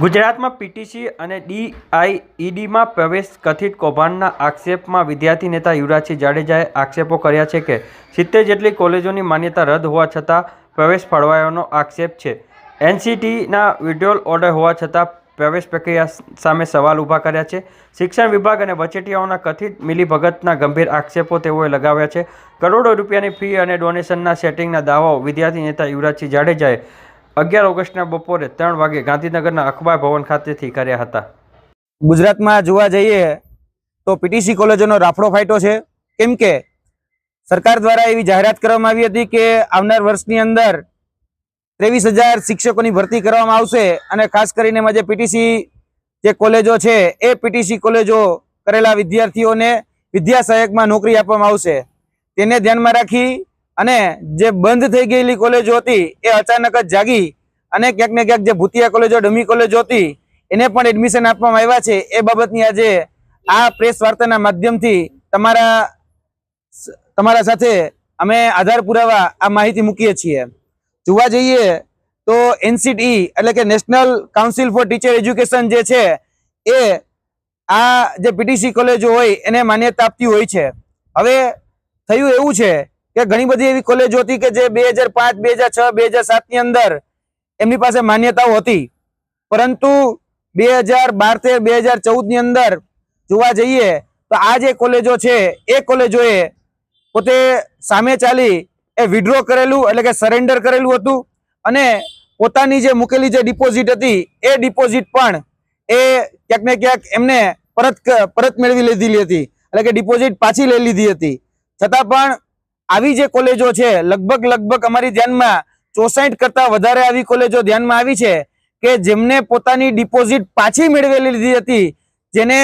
ગુજરાતમાં પીટીસી અને ડીઆઈઈડીમાં પ્રવેશ કથિત કૌભાંડના આક્ષેપમાં વિદ્યાર્થી નેતા યુવરાજસિંહ જાડેજાએ આક્ષેપો કર્યા છે કે 70 જેટલી કોલેજોની માન્યતા રદ હોવા છતાં પ્રવેશ ફાળવાયાનો આક્ષેપ છે. એનસીટીના વિડ્રોઅલ ઓર્ડર હોવા છતાં પ્રવેશ પ્રક્રિયા સામે સવાલ ઊભા કર્યા છે. શિક્ષણ વિભાગ અને વચેટિયાઓના કથિત મિલીભગતના ગંભીર આક્ષેપો તેઓએ લગાવ્યા છે. કરોડો રૂપિયાની ફી અને ડોનેશનના સેટિંગના દાવાઓ વિદ્યાર્થી નેતા યુવરાજસિંહ જાડેજાએ 11 ઓગસ્ટના બપોરે 3 વાગે ગાંધીનગરના અખબાર ભવન ખાતેથી કર્યા હતા. ગુજરાતમાં જોવા જઈએ તો પીટીસી કોલેજોનો રાફડો ફાટ્યો છે. કેમ કે સરકાર દ્વારા એવી જાહેરાત કરવામાં આવી હતી કે આવનાર વર્ષની અંદર 23,000 શિક્ષકોની ભરતી કરવામાં આવશે અને ખાસ કરીને જે પીટીસી જે કોલેજો છે એ પીટીસી કોલેજો કરેલા વિદ્યાર્થીઓને વિદ્યા સહાયકમાં નોકરી આપવામાં આવશે. તેને ધ્યાનમાં રાખી અને જે બંધ થઈ ગયેલી કોલેજો હતી એ અચાનક જ જાગી અને ક્યાંક ને ક્યાંક જે ભૂતિયા કોલેજો, ડમી કોલેજો હતી એને પણ એડમિશન આપવામાં આવ્યા છે. એ બાબતની આજે આ પ્રેસ વાર્તાના માધ્યમથી તમારા સાથે અમે આધાર પુરાવા આ માહિતી મૂકીએ છીએ. જોવા જઈએ તો એનસીટી એટલે કે national council four teacher education જે છે એ આ જે પીટીસી કોલેજો હોય એને માન્યતા આપતી હોય છે. હવે થયું એવું છે કે ઘણી બધી એવી કોલેજો હતી કે જે 2005, 2006, 2007 ની અંદર એમની પાસે માન્યતાઓ હતી, પરંતુ 2012, 2014 ની અંદર જોવા જઈએ તો આ જે કોલેજો છે એ કોલેજોએ પોતે સામે ચાલી એ વિડ્રો કરેલું એટલે કે સરેન્ડર કરેલું હતું અને પોતાની જે મૂકેલી જે ડિપોઝિટ હતી એ ડિપોઝિટ પણ એ ક્યાંક ને ક્યાંક એમને પરત મેળવી લીધેલી હતી, એટલે કે ડિપોઝિટ પાછી લઈ લીધી હતી. છતાં પણ આવી જે કોલેજો છે લગભગ અમારી ધ્યાનમાં 64 કરતા વધારે આવી કોલેજો ધ્યાનમાં આવી છે કે જેમને પોતાની ડિપોઝિટ પાછી મેળવેલી લીધી હતી, જેને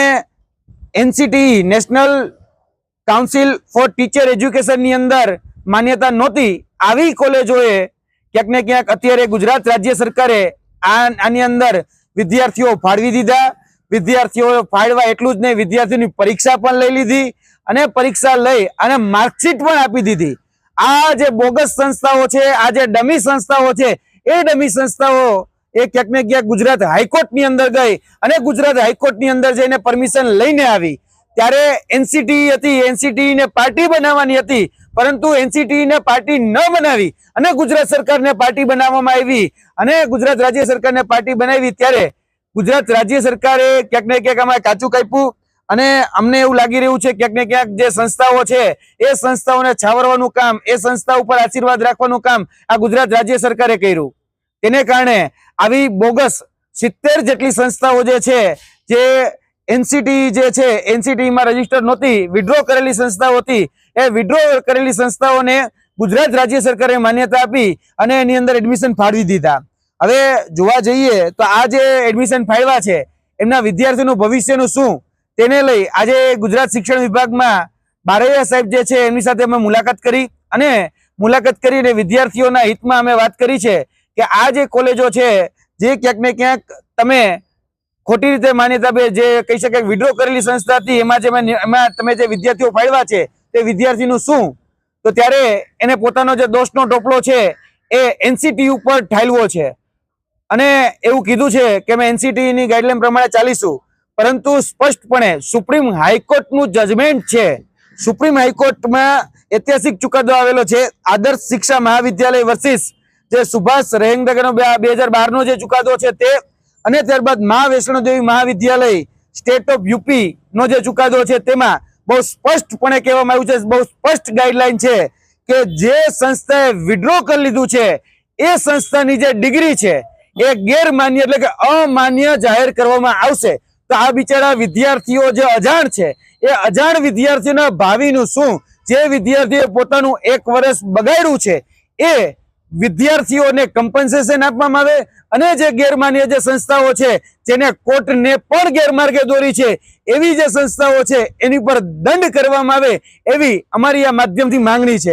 NCT national council four teacher education ની અંદર માન્યતા નહોતી. આવી કોલેજોએ ક્યાંક ને ક્યાંક અત્યારે ગુજરાત રાજ્ય સરકારે આની અંદર વિદ્યાર્થીઓ ફાળવી દીધા. વિદ્યાર્થીઓ ફાળવા એટલું જ નહીં, વિદ્યાર્થીઓની પરીક્ષા પણ લઈ લીધી અને પરીક્ષા લઈ અને માર્કશીટ પણ આપી દીધી. આ જે બોગસ સંસ્થાઓ છે, આ જે ડમી સંસ્થાઓ છે, એ ડમી સંસ્થાઓ એ ક્યાંક ને ક્યાંક ગુજરાત હાઈકોર્ટ ની અંદર ગઈ અને ગુજરાત હાઈકોર્ટ ની અંદર જઈને પરમિશન લઈને આવી. ત્યારે એનસીટી હતી, એનસીટી ને પાર્ટી બનાવવાની હતી, પરંતુ એનસીટી ને પાર્ટી ન બનાવી અને ગુજરાત સરકારને પાર્ટી બનાવવામાં આવી અને ગુજરાત રાજ્ય સરકારને પાર્ટી બનાવી. ત્યારે ગુજરાત રાજ્ય સરકારે ક્યાંક ને ક્યાંક આમાં કાચું કાપ્યું અને અમને એવું લાગી રહ્યું છે ક્યાંક ને ક્યાંક જે સંસ્થાઓ છે એ સંસ્થાઓને છાવરવાનું કામ, એ સંસ્થા ઉપર આશીર્વાદ રાખવાનું કામ આ ગુજરાત રાજ્ય સરકારે કર્યું. તેને કારણે આવી બોગસ 70 જેટલી સંસ્થાઓ જે છે, જે એનસીટી જે છે એનસીટીમાં રજીસ્ટર નહોતી, વિડ્રો કરેલી સંસ્થાઓ હતી, એ વિડ્રો કરેલી સંસ્થાઓને ગુજરાત રાજ્ય સરકારે માન્યતા આપી અને એની અંદર એડમિશન ફાળવી દીધા. હવે જોવા જઈએ તો આ જે એડમિશન ફાળવ્યા છે એમના વિદ્યાર્થીઓનું ભવિષ્યનું શું, તેને લઈ આજે ગુજરાત શિક્ષણ વિભાગમાં બારૈયા સાહેબ જે છે એમની સાથે અમે મુલાકાત કરી અને મુલાકાત કરીને વિદ્યાર્થીઓના હિતમાં અમે વાત કરી છે કે આ જે કોલેજો છે જે ક્યાંક ને ક્યાંક તમે ખોટી રીતે માન્યતા જે કહી શકાય વિડ્રો કરેલી સંસ્થા હતી એમાં તમે જે વિદ્યાર્થીઓ ફાળવ્યા છે તે વિદ્યાર્થીનું શું, તો ત્યારે એને પોતાનો જે દોષનો ટોપલો છે એ એનસીટી ઉપર ઠાલવો છે અને એવું કીધું છે કે અમે એનસીટીની ગાઈડલાઈન પ્રમાણે ચાલીશું. પરંતુ સ્પષ્ટપણે સુપ્રીમ હાઈકોર્ટનું જજમેન્ટ છે, સુપ્રીમ હાઈકોર્ટમાં ઐતિહાસિક ચુકાદો આવેલો છે આદર્શ શિક્ષા મહાવિદ્યાલય વર્સિસ જે સુભાષ રેંગનગરનો 2012 નો જે ચુકાદો છે તે, અને ત્યારબાદ મહાવૈષ્ણોદેવી મહાવિદ્યાલય સ્ટેટ ઓફ યુપી નો જે ચુકાદો છે તેમાં બહુ સ્પષ્ટપણે કહેવામાં આવ્યું છે, બહુ સ્પષ્ટ ગાઈડલાઈન છે કે જે સંસ્થાએ વિડ્રો કરી લીધું છે એ સંસ્થાની જે ડિગ્રી છે એ ગેરમાન્ય એટલે કે અમાન્ય જાહેર કરવામાં આવશે. તો આ બિચારા વિદ્યાર્થીઓ જે અજાણ છે એ અજાણ વિદ્યાર્થીઓના ભાવિનું શું, જે વિદ્યાર્થીએ પોતાનું 1 વર્ષ બગાડ્યું છે એ વિદ્યાર્થીઓને કમ્પન્સેશન આપવામાં આવે અને જે ગેરમાન્ય જે સંસ્થાઓ છે જેને કોર્ટને પણ ગેરમાર્ગે દોરી છે એવી જે સંસ્થાઓ છે એની પર દંડ કરવામાં આવે એવી અમારી આ માધ્યમથી માંગણી છે.